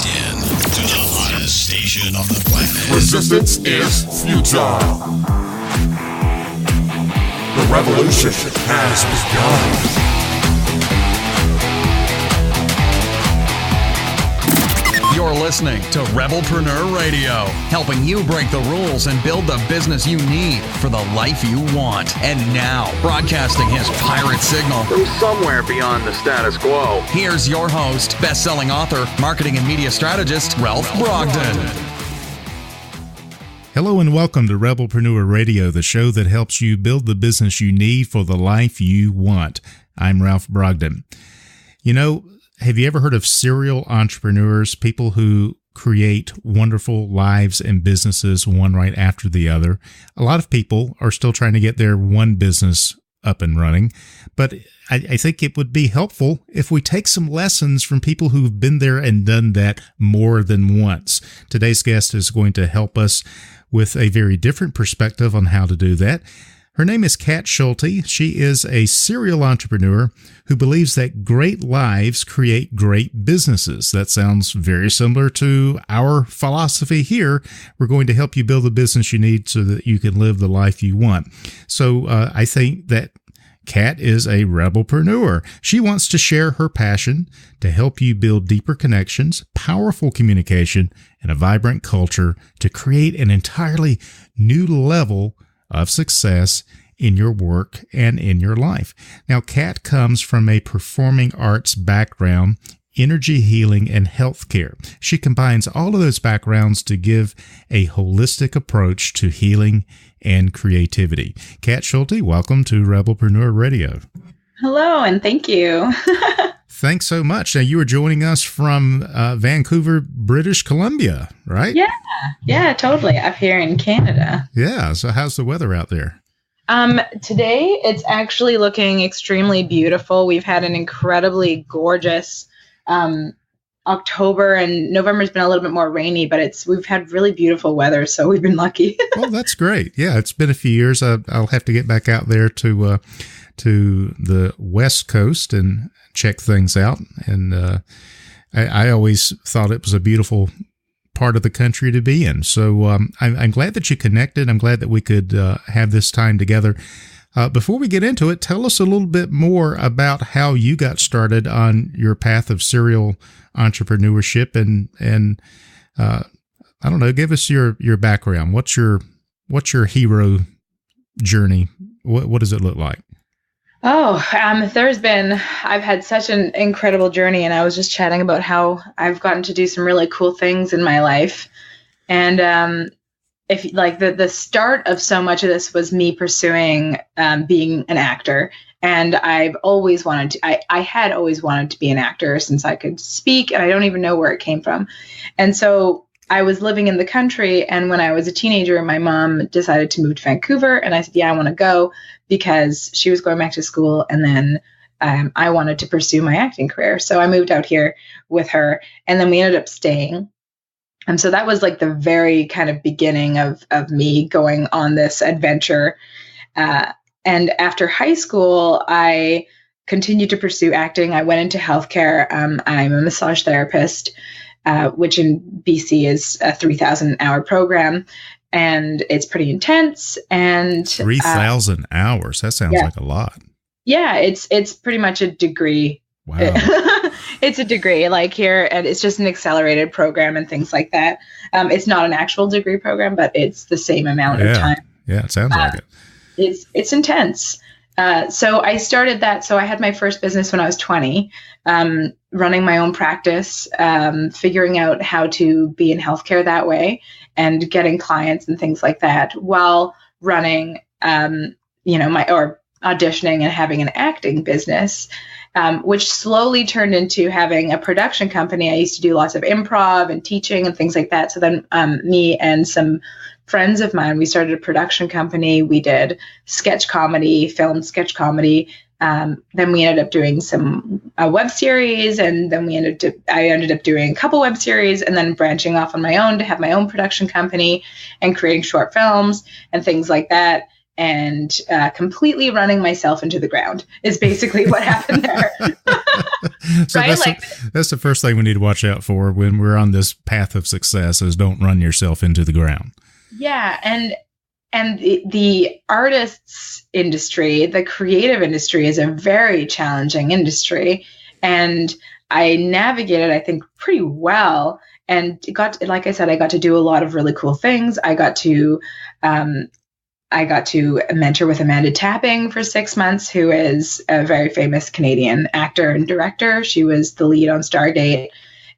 in to the hottest station on the planet. Resistance is futile. The revolution has begun. You're listening to Rebelpreneur Radio, helping you break the rules and build the business you need for the life you want. And now, broadcasting his pirate signal from somewhere beyond the status quo, here's your host, best-selling author, marketing and media strategist, Ralph Brogden. Hello and welcome to Rebelpreneur Radio, the show that helps you build the business you need for the life you want. I'm Ralph Brogden. You know, have you ever heard of serial entrepreneurs, people who create wonderful lives and businesses one right after the other? A lot of people are still trying to get their one business up and running, but I think it would be helpful if we take some lessons from people who've been there and done that more than once. Today's guest is going to help us with a very different perspective on how to do that. Her name is Kat Schulte. She is a serial entrepreneur who believes that great lives create great businesses. That sounds very similar to our philosophy here. We're going to help you build the business you need so that you can live the life you want. So I think that Kat is a rebelpreneur. She wants to share her passion to help you build deeper connections, powerful communication, and a vibrant culture to create an entirely new level of success in your work and in your life. Now, Kat comes from a performing arts background, energy healing, and healthcare. She combines all of those backgrounds to give a holistic approach to healing and creativity. Kat Schulte, welcome to Rebelpreneur Radio. Hello, and thank you. Thanks so much. Now, you are joining us from Vancouver, British Columbia, right? Yeah, totally. Up here in Canada. Yeah. So how's the weather out there? Today, it's actually looking extremely beautiful. We've had an incredibly gorgeous October, and November's been a little bit more rainy, but we've had really beautiful weather, so we've been lucky. Well, that's great. Yeah, it's been a few years. I'll have to get back out there to the West Coast and check things out. And I always thought it was a beautiful part of the country to be in. So I'm glad that you connected. I'm glad that we could have this time together. Before we get into it, tell us a little bit more about how you got started on your path of serial entrepreneurship and I don't know, give us your background. What's your hero journey? What does it look like? I've had such an incredible journey, and I was just chatting about how I've gotten to do some really cool things in my life. And if like the start of so much of this was me pursuing being an actor. And I've always wanted to, I had always wanted to be an actor since I could speak, and I don't even know where it came from. And so I was living in the country, and when I was a teenager, my mom decided to move to Vancouver, and I said, yeah, I want to go, because she was going back to school, and then I wanted to pursue my acting career. So I moved out here with her, and then we ended up staying. And so that was like the very kind of beginning of me going on this adventure. And after high school, I continued to pursue acting. I went into healthcare. I'm a massage therapist, which in BC is a 3,000-hour program, and it's pretty intense. And 3,000 hours. That sounds like a lot. Yeah, it's pretty much a degree. Wow. It's a degree like here, and it's just an accelerated program and things like that. It's not an actual degree program, but it's the same amount of time. Yeah, it sounds like it. It's intense. So I started that. So I had my first business when I was 20, running my own practice, figuring out how to be in healthcare that way and getting clients and things like that while running, or auditioning and having an acting business, which slowly turned into having a production company. I used to do lots of improv and teaching and things like that. So then me and some friends of mine, we started a production company. We did sketch comedy, film sketch comedy. Then we ended up doing some web series, and then I ended up doing a couple web series, and then branching off on my own to have my own production company and creating short films and things like that. And completely running myself into the ground is basically what happened there. So right? that's the first thing we need to watch out for when we're on this path of success is don't run yourself into the ground. Yeah. And the artists industry, the creative industry is a very challenging industry. And I navigated, I think, pretty well. And like I said, I got to do a lot of really cool things. I got to mentor with Amanda Tapping for 6 months, who is a very famous Canadian actor and director. She was the lead on Stargate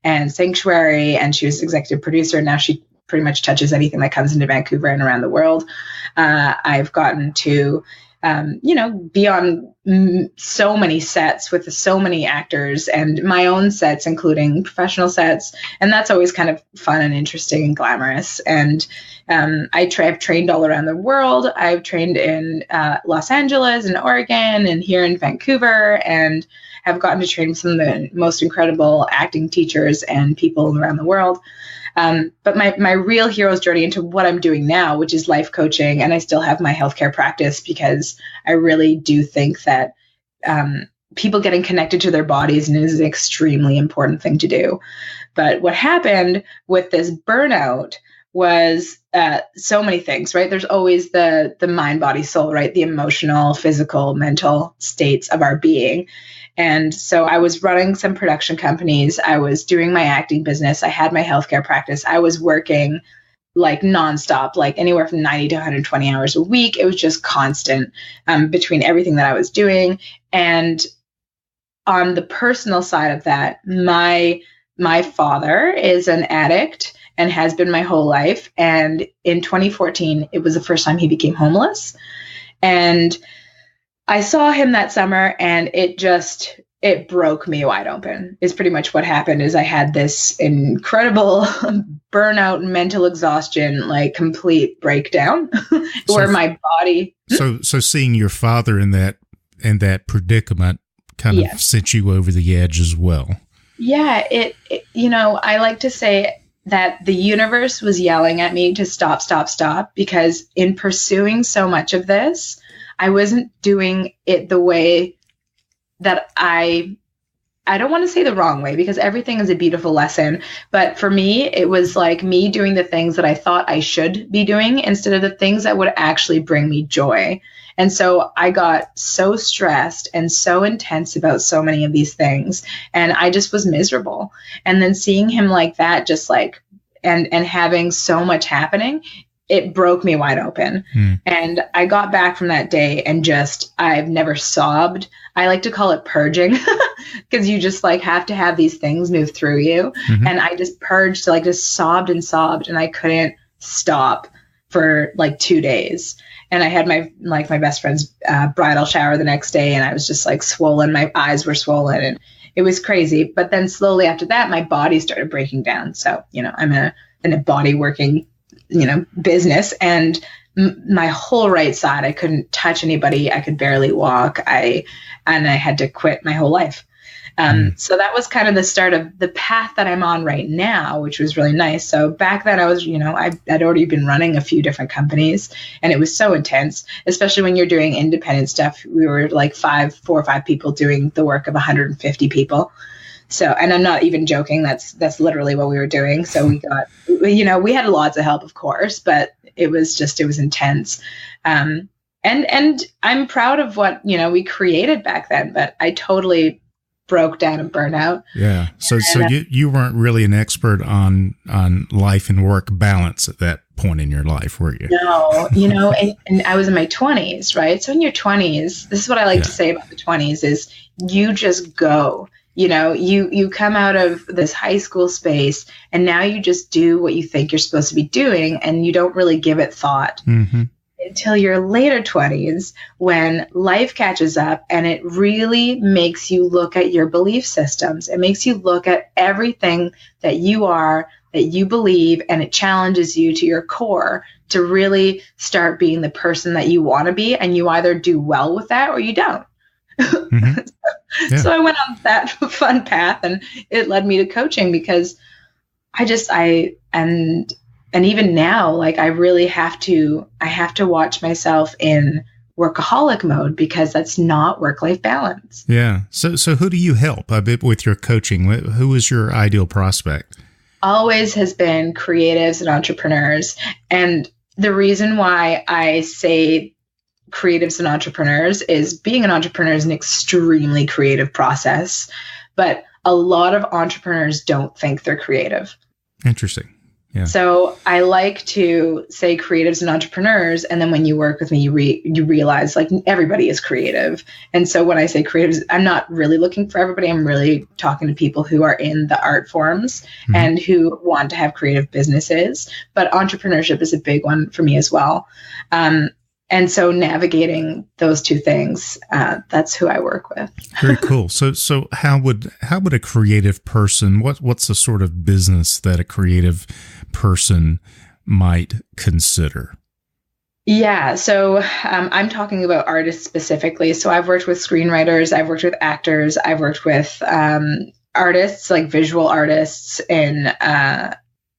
and Sanctuary, and she was executive producer. Now she pretty much touches anything that comes into Vancouver and around the world. I've gotten to, be on so many sets with so many actors and my own sets, including professional sets. And that's always kind of fun and interesting and glamorous. And I've trained all around the world. I've trained in Los Angeles and Oregon and here in Vancouver, and have gotten to train with some of the most incredible acting teachers and people around the world. But my real hero's journey into what I'm doing now, which is life coaching, and I still have my healthcare practice because I really do think that people getting connected to their bodies is an extremely important thing to do. But what happened with this burnout was so many things, right? There's always the mind, body, soul, right? The emotional, physical, mental states of our being. And so I was running some production companies. I was doing my acting business. I had my healthcare practice. I was working like nonstop, like anywhere from 90 to 120 hours a week. It was just constant between everything that I was doing. And on the personal side of that, my father is an addict and has been my whole life. And in 2014, it was the first time he became homeless. And I saw him that summer, and it broke me wide open is pretty much what happened. Is I had this incredible burnout, mental exhaustion, like complete breakdown where my body. So seeing your father in that predicament kind of sent you over the edge as well. Yeah. It I like to say that the universe was yelling at me to stop, because in pursuing so much of this, I wasn't doing it the way that I don't want to say the wrong way, because everything is a beautiful lesson. But for me, it was like me doing the things that I thought I should be doing instead of the things that would actually bring me joy. And so I got so stressed and so intense about so many of these things, and I just was miserable. And then seeing him like that, just like, and having so much happening, it broke me wide open. And I got back from that day and I've never sobbed. I like to call it purging because you just like have to have these things move through you. And I just purged, like just sobbed, and I couldn't stop for like 2 days. And I had my best friend's bridal shower the next day, and I was just like swollen. My eyes were swollen, and it was crazy. But then slowly after that, my body started breaking down. So, I'm in a body working business, and my whole right side, I couldn't touch anybody. I could barely walk. I had to quit my whole life. So that was kind of the start of the path that I'm on right now, which was really nice. So back then I was, I'd already been running a few different companies, and it was so intense, especially when you're doing independent stuff. We were like 4 or 5 people doing the work of 150 people. So, and I'm not even joking. That's literally what we were doing. So we got, we had lots of help, of course, but it was intense. And I'm proud of what, we created back then, but I totally broke down and burned out. Yeah. So you weren't really an expert on life and work balance at that point in your life, were you? No, and I was in my 20s, right? So in your 20s, this is what I like to say about the 20s is you just go. You come out of this high school space, and now you just do what you think you're supposed to be doing, and you don't really give it thought until your later 20s, when life catches up and it really makes you look at your belief systems. It makes you look at everything that you are, that you believe, and it challenges you to your core to really start being the person that you want to be, and you either do well with that or you don't. So I went on that fun path, and it led me to coaching, because and even now, like I really have to watch myself in workaholic mode, because that's not work-life balance. Yeah. So who do you help a bit with your coaching? Who is your ideal prospect? Always has been creatives and entrepreneurs. And the reason why I say creatives and entrepreneurs is being an entrepreneur is an extremely creative process, but a lot of entrepreneurs don't think they're creative. Interesting. Yeah. So I like to say creatives and entrepreneurs, and then when you work with me, you realize like everybody is creative. And so when I say creatives, I'm not really looking for everybody. I'm really talking to people who are in the art forms and who want to have creative businesses. But entrepreneurship is a big one for me as well. And so navigating those two things, that's who I work with. Very cool. So how would a creative person, what's the sort of business that a creative person might consider? Yeah. So I'm talking about artists specifically. So I've worked with screenwriters, I've worked with actors, I've worked with artists, like visual artists, and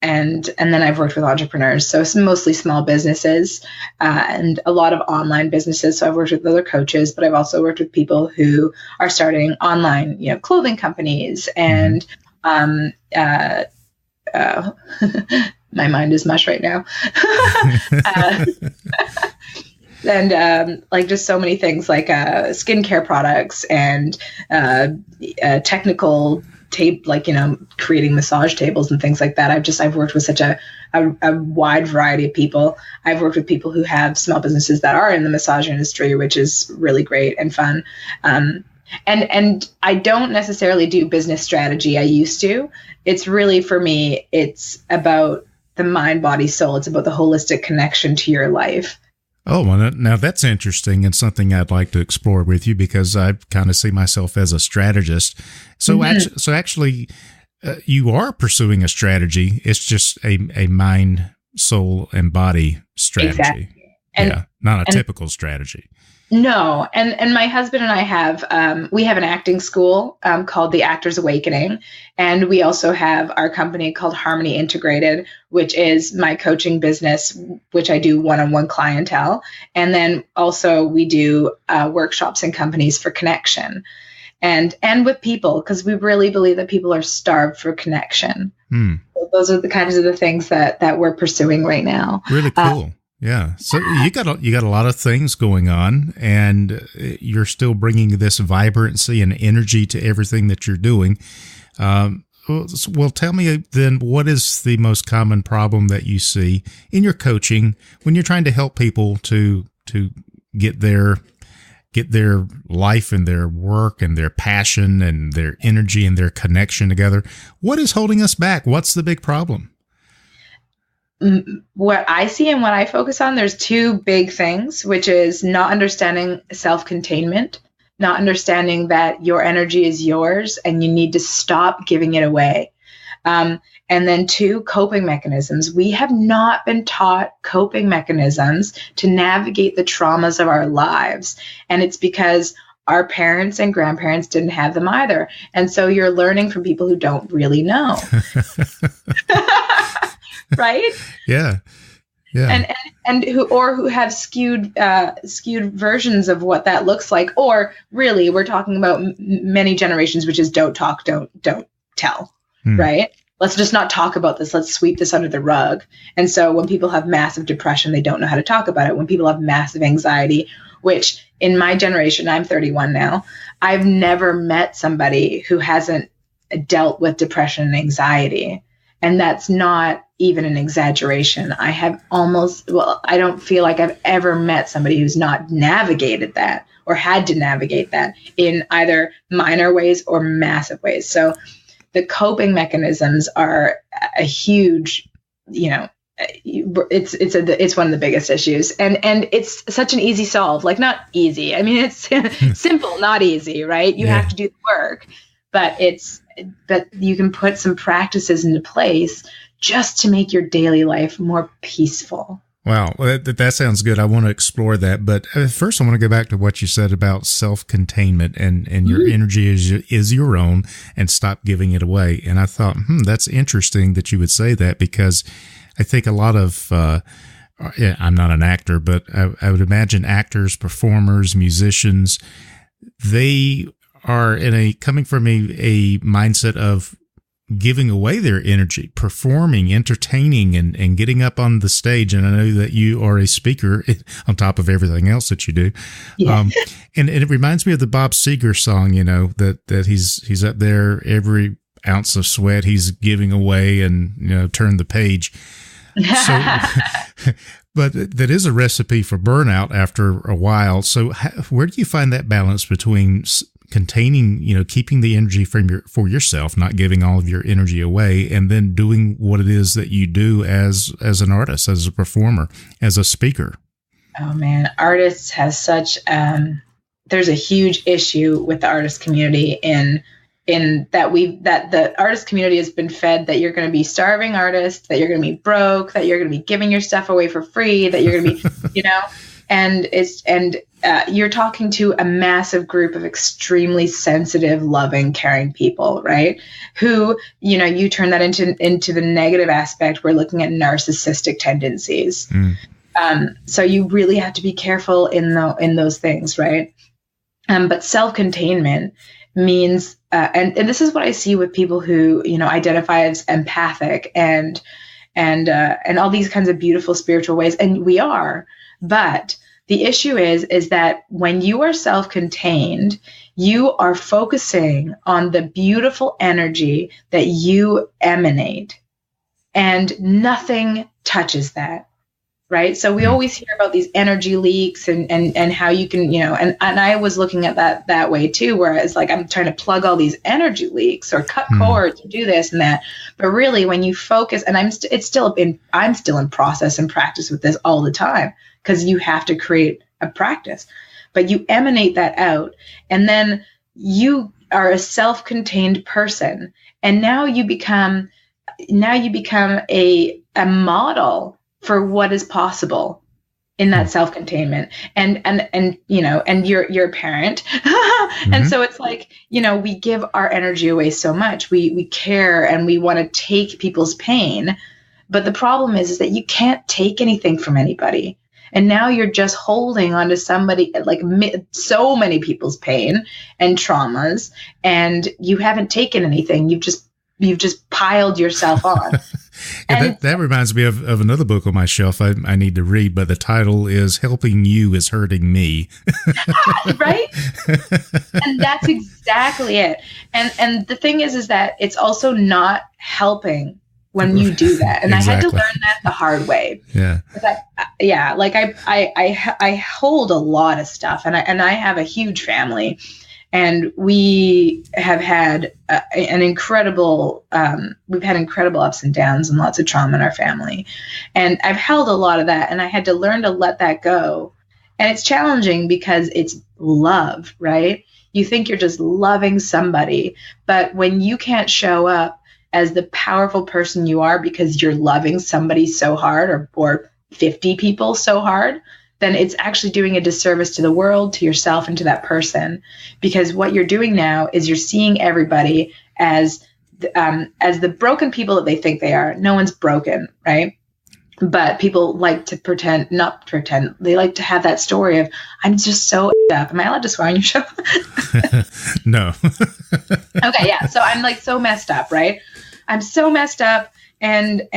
then I've worked with entrepreneurs. So it's mostly small businesses and a lot of online businesses. So I've worked with other coaches, but I've also worked with people who are starting online, clothing companies and my mind is mush right now. And like just so many things like skincare products and technical tape, like, creating massage tables and things like that. I've worked with such a wide variety of people. I've worked with people who have small businesses that are in the massage industry, which is really great and fun. And I don't necessarily do business strategy. I used to. It's really, for me, it's about the mind, body, soul. It's about the holistic connection to your life. Oh, well, now that's interesting and something I'd like to explore with you, because I kind of see myself as a strategist. So actually, you are pursuing a strategy. It's just a mind, soul, and body strategy. Exactly. Not a typical strategy. No. And my husband and I have, we have an acting school called The Actors Awakening. And we also have our company called Harmony Integrated, which is my coaching business, which I do one-on-one clientele. And then also we do workshops and companies for connection and with people, because we really believe that people are starved for connection. So those are the kinds of the things that we're pursuing right now. Really cool. Yeah. So you got a lot of things going on, and you're still bringing this vibrancy and energy to everything that you're doing. Well, tell me then, what is the most common problem that you see in your coaching when you're trying to help people to get their life and their work and their passion and their energy and their connection together? What is holding us back? What's the big problem? What I see and what I focus on, there's two big things, which is not understanding self-containment, not understanding that your energy is yours and you need to stop giving it away. And then two, coping mechanisms. We have not been taught coping mechanisms to navigate the traumas of our lives. And it's because our parents and grandparents didn't have them either. And so you're learning from people who don't really know. Right? Yeah. And who have skewed versions of what that looks like. Or really, we're talking about many generations, which is don't talk, don't tell, right? Let's just not talk about this. Let's sweep this under the rug. And so when people have massive depression, they don't know how to talk about it. When people have massive anxiety, which in my generation, I'm 31 now, I've never met somebody who hasn't dealt with depression and anxiety. And that's not even an exaggeration. I don't feel like I've ever met somebody who's not navigated that or had to navigate that in either minor ways or massive ways. So the coping mechanisms are a huge, it's one of the biggest issues. And it's such an easy solve, like not easy. I mean, it's simple, not easy, right? You have to do the work, but you can put some practices into place just to make your daily life more peaceful. Wow. Well, that sounds good. I want to explore that. But first, I want to go back to what you said about self-containment and your energy is your own and stop giving it away. And I thought, that's interesting that you would say that, because I think a lot of yeah, I'm not an actor, but I would imagine actors, performers, musicians, they are coming from a mindset of giving away their energy, performing, entertaining, and getting up on the stage. And I know that you are a speaker on top of everything else that you do. Yeah. And it reminds me of the Bob Seger song, that he's up there, every ounce of sweat he's giving away, and, turn the page. So, but that is a recipe for burnout after a while. So where do you find that balance between containing, keeping the energy for yourself, not giving all of your energy away, and then doing what it is that you do as an artist, as a performer, as a speaker? Oh man, artists have such, there's a huge issue with the artist community in that the artist community has been fed that you're going to be starving artists, that you're going to be broke, that you're going to be giving your stuff away for free, that you're going to be, and you're talking to a massive group of extremely sensitive, loving, caring people, right? Who, you turn that into the negative aspect. We're looking at narcissistic tendencies. So you really have to be careful in those things, right? But self-containment means, and this is what I see with people who, identify as empathic and all these kinds of beautiful spiritual ways. And we are, but the issue is that when you are self-contained, you are focusing on the beautiful energy that you emanate, and nothing touches that. Right. So we always hear about these energy leaks and how you can, and I was looking at that way too, where it's like, I'm trying to plug all these energy leaks or cut cords or do this and that. But really when you focus, and I'm still in process and practice with this all the time, because you have to create a practice, but you emanate that out, and then you are a self-contained person. And now you become a model for what is possible in that self-containment, and you're a parent. And so it's like, we give our energy away so much. We care and we want to take people's pain. But the problem is that you can't take anything from anybody. And now you're just holding onto somebody, like so many people's pain and traumas, and you haven't taken anything. You've just piled yourself on. And that reminds me of another book on my shelf I need to read, but the title is Helping You is Hurting Me. Right? And that's exactly it. And the thing is that it's also not helping when you do that. And exactly. I had to learn that the hard way. Yeah. I hold a lot of stuff, and I have a huge family. And we have had incredible ups and downs and lots of trauma in our family. And I've held a lot of that, and I had to learn to let that go. And it's challenging because it's love, right? You think you're just loving somebody, but when you can't show up as the powerful person you are because you're loving somebody so hard, or 50 people so hard, then it's actually doing a disservice to the world, to yourself, and to that person. Because what you're doing now is you're seeing everybody as the broken people that they think they are. No one's broken, right? But people like to not pretend. They like to have that story of, I'm just so up. Am I allowed to swear on your show? No. Okay, yeah. So I'm like so messed up, right? I'm so messed up. And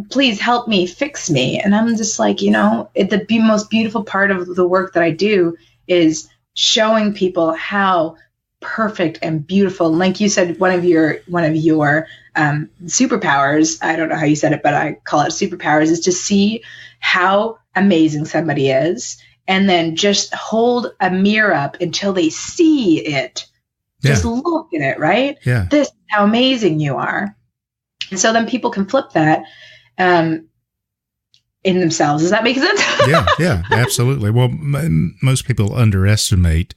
please help me, fix me. And I'm just like, the most beautiful part of the work that I do is showing people how perfect and beautiful. And like you said, one of your superpowers, I don't know how you said it, but I call it superpowers, is to see how amazing somebody is, and then just hold a mirror up until they see it. Yeah. Just look at it, right? Yeah. This is how amazing you are. And so then people can flip that in themselves. Does that make sense? Yeah, absolutely. Well, most people underestimate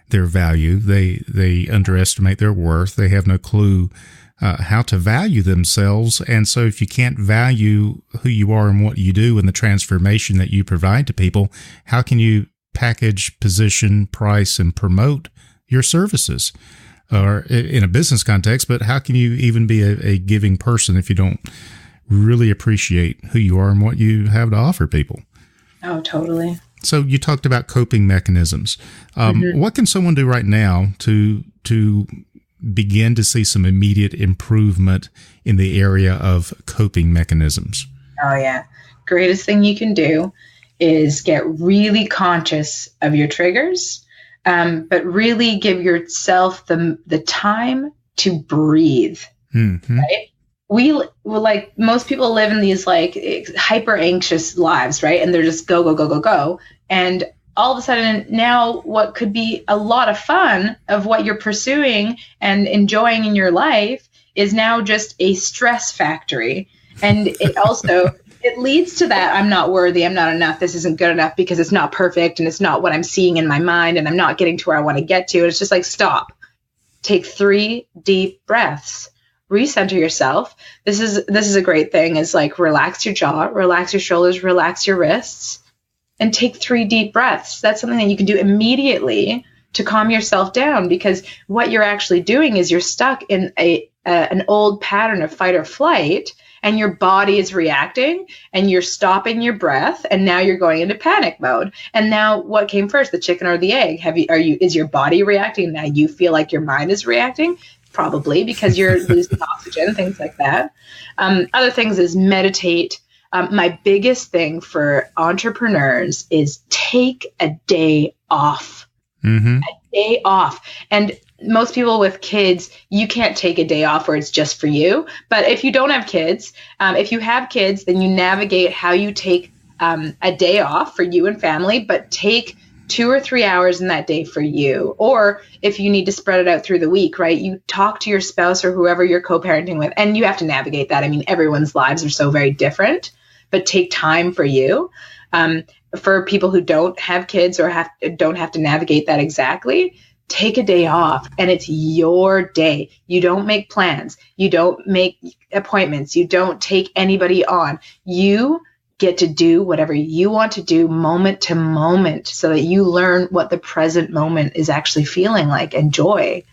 their value. They underestimate their worth. They have no clue how to value themselves. And so if you can't value who you are and what you do and the transformation that you provide to people, how can you package, position, price, and promote your services? Or in a business context, but how can you even be a giving person if you don't really appreciate who you are and what you have to offer people. Oh, totally. So you talked about coping mechanisms. What can someone do right now to begin to see some immediate improvement in the area of coping mechanisms? Oh, yeah. Greatest thing you can do is get really conscious of your triggers, but really give yourself the time to breathe. Mm-hmm. Right? We like most people live in these like hyper anxious lives, right? And they're just go, go, go, go, go. And all of a sudden now what could be a lot of fun of what you're pursuing and enjoying in your life is now just a stress factory. And it also, it leads to that I'm not worthy, I'm not enough, this isn't good enough because it's not perfect and it's not what I'm seeing in my mind and I'm not getting to where I want to get to. And it's just like, stop. Take 3 deep breaths. Recenter yourself. This is a great thing, is like relax your jaw, relax your shoulders, relax your wrists, and take 3 deep breaths. That's something that you can do immediately to calm yourself down, because what you're actually doing is you're stuck in an old pattern of fight or flight, and your body is reacting and you're stopping your breath, and now you're going into panic mode. And now what came first, the chicken or the egg? Is your body reacting? Now you feel like your mind is reacting? Probably, because you're losing oxygen, things like that. Other things is meditate. My biggest thing for entrepreneurs is take a day off. Mm-hmm. A day off. And most people with kids, you can't take a day off where it's just for you. But if you don't have kids, if you have kids, then you navigate how you take a day off for you and family, but take 2 or 3 hours in that day for you. Or if you need to spread it out through the week, right? You talk to your spouse or whoever you're co-parenting with, and you have to navigate that. I mean, everyone's lives are so very different, but take time for you. For people who don't have kids or don't have to navigate that exactly, take a day off, and it's your day. You don't make plans. You don't make appointments. You don't take anybody on. You get to do whatever you want to do moment to moment, so that you learn what the present moment is actually feeling like, and joy.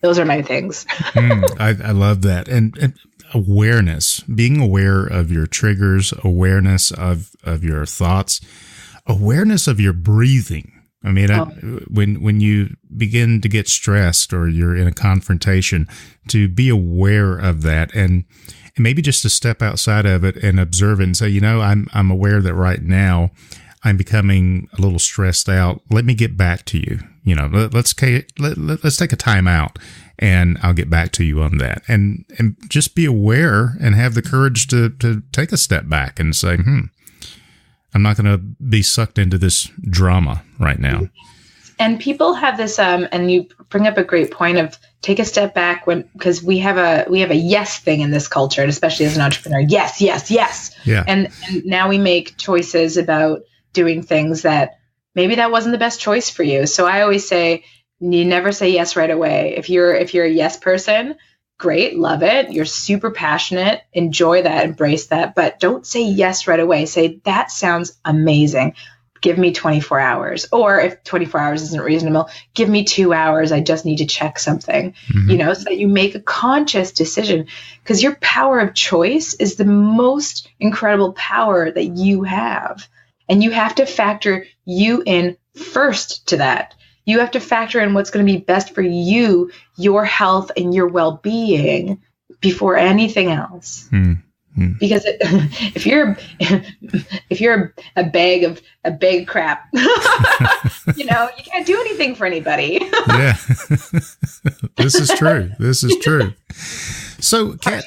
Those are my things. I love that. And awareness, being aware of your triggers, awareness of your thoughts, awareness of your breathing. I mean, when you begin to get stressed or you're in a confrontation, to be aware of that, and maybe just to step outside of it and observe it and say, I'm aware that right now I'm becoming a little stressed out. Let me get back to you. Let's take a time out, and I'll get back to you on that. And just be aware and have the courage to take a step back and say, I'm not going to be sucked into this drama right now. And people have this, and you bring up a great point of take a step back, because we have a yes thing in this culture, and especially as an entrepreneur, yes, yes, yes. Yeah. And now we make choices about doing things that maybe that wasn't the best choice for you. So I always say, you never say yes right away. If you're a yes person, great, love it. You're super passionate, enjoy that, embrace that, but don't say yes right away. Say, that sounds amazing. Give me 24 hours. Or if 24 hours isn't reasonable, give me 2 hours. I just need to check something, so that you make a conscious decision, because your power of choice is the most incredible power that you have. And you have to factor you in first to that. You have to factor in what's going to be best for you, your health, and your well-being before anything else. Because if you're a bag of crap, you can't do anything for anybody. Yeah, this is true. So, Kat,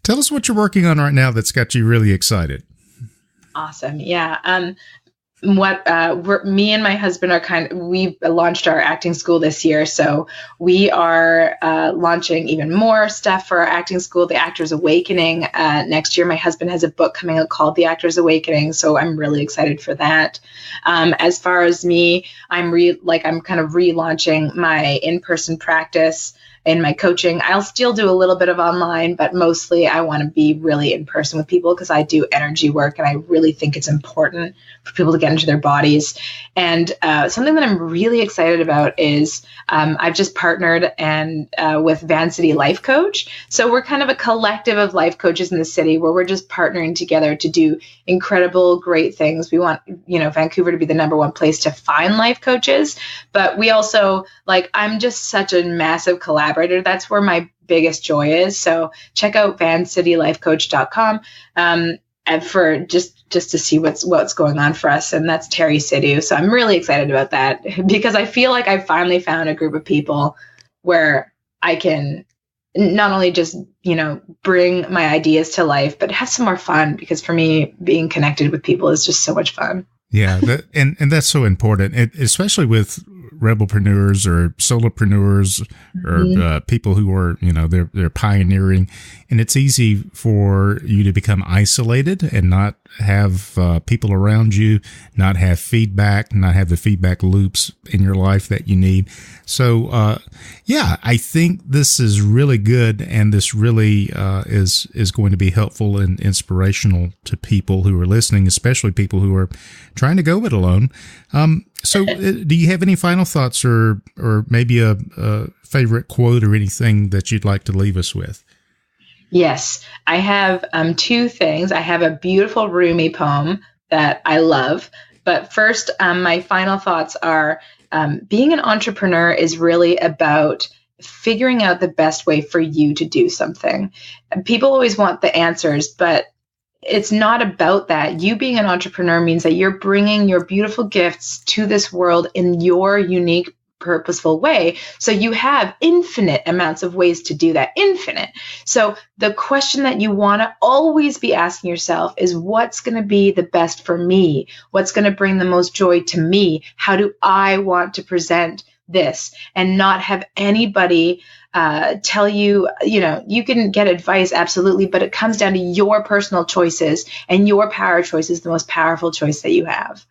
tell us what you're working on right now that's got you really excited. Awesome. Yeah. Me and my husband we've launched our acting school this year. So we are launching even more stuff for our acting school, The Actor's Awakening. Next year, my husband has a book coming out called The Actor's Awakening. So I'm really excited for that. As far as me, I'm kind of relaunching my in-person practice. in my coaching. I'll still do a little bit of online, but mostly I want to be really in person with people because I do energy work and I really think it's important for people to get into their bodies. And something that I'm really excited about is I've just partnered with Van City Life Coach. So we're kind of a collective of life coaches in the city where we're just partnering together to do incredible, great things. We want, Vancouver to be the number one place to find life coaches, but we also I'm just such a massive collaborator. That's where my biggest joy is. So check out vancitylifecoach.com and for just to see what's going on for us. And that's Terry Sidhu. So I'm really excited about that because I feel like I finally found a group of people where I can not only just, bring my ideas to life, but have some more fun, because for me, being connected with people is just so much fun. Yeah. And that's so important, especially with rebelpreneurs or solopreneurs or people who are, they're pioneering, and it's easy for you to become isolated and not have people around you, not have feedback, not have the feedback loops in your life that you need. So, I think this is really good, and this really is going to be helpful and inspirational to people who are listening, especially people who are trying to go it alone. So do you have any final thoughts or maybe a favorite quote or anything that you'd like to leave us with? Yes, I have two things. I have a beautiful Rumi poem that I love. But first, my final thoughts are being an entrepreneur is really about figuring out the best way for you to do something. People always want the answers, but it's not about that. You being an entrepreneur means that you're bringing your beautiful gifts to this world in your unique, purposeful way. So you have infinite amounts of ways to do that. Infinite. So the question that you want to always be asking yourself is, what's going to be the best for me? What's going to bring the most joy to me? How do I want to present this? And not have anybody tell you, you can get advice, absolutely, but it comes down to your personal choices, and your power choice is the most powerful choice that you have.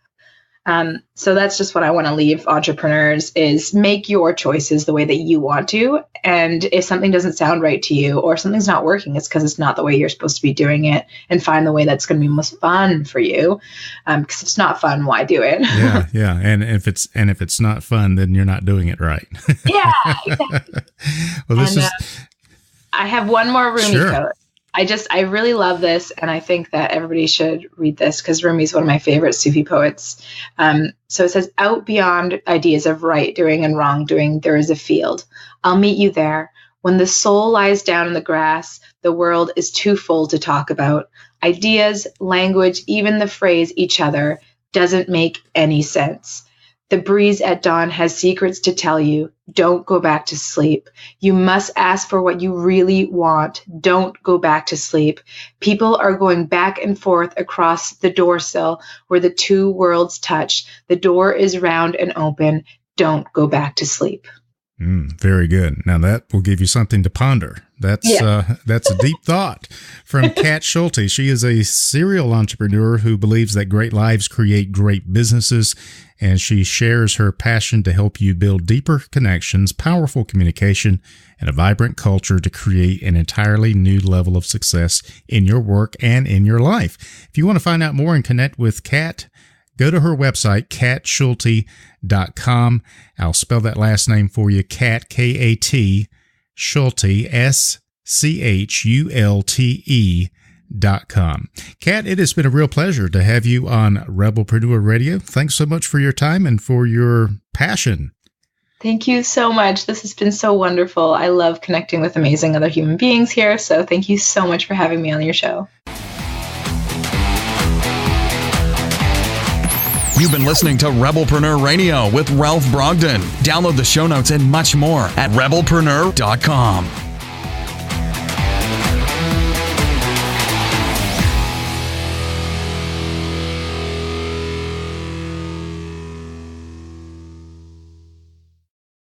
So that's just what I want to leave entrepreneurs is make your choices the way that you want to. And if something doesn't sound right to you or something's not working, it's because it's not the way you're supposed to be doing it, and find the way that's going to be most fun for you. Because if it's not fun, why do it? Yeah. And if it's not fun, then you're not doing it right. Yeah, exactly. Well, I have one more Rumi Sure. quote. I really love this, and I think that everybody should read this because Rumi is one of my favorite Sufi poets. So it says, out beyond ideas of right doing and wrong doing, there is a field. I'll meet you there. When the soul lies down in the grass, the world is too full to talk about. Ideas, language, even the phrase each other doesn't make any sense. The breeze at dawn has secrets to tell you. Don't go back to sleep. You must ask for what you really want. Don't go back to sleep. People are going back and forth across the doorsill where the two worlds touch. The door is round and open. Don't go back to sleep. Very good. Now that will give you something to ponder. That's a deep thought from Kat Schulte. She is a serial entrepreneur who believes that great lives create great businesses, and she shares her passion to help you build deeper connections, powerful communication, and a vibrant culture to create an entirely new level of success in your work and in your life. If you want to find out more and connect with Kat, go to her website, katschulte.com. I'll spell that last name for you, Kat, K-A-T, Schulte, SCHULTE.com. Kat, it has been a real pleasure to have you on Rebelpreneur Radio. Thanks so much for your time and for your passion. Thank you so much. This has been so wonderful. I love connecting with amazing other human beings here. So thank you so much for having me on your show. You've been listening to Rebelpreneur Radio with Ralph Brogden. Download the show notes and much more at rebelpreneur.com.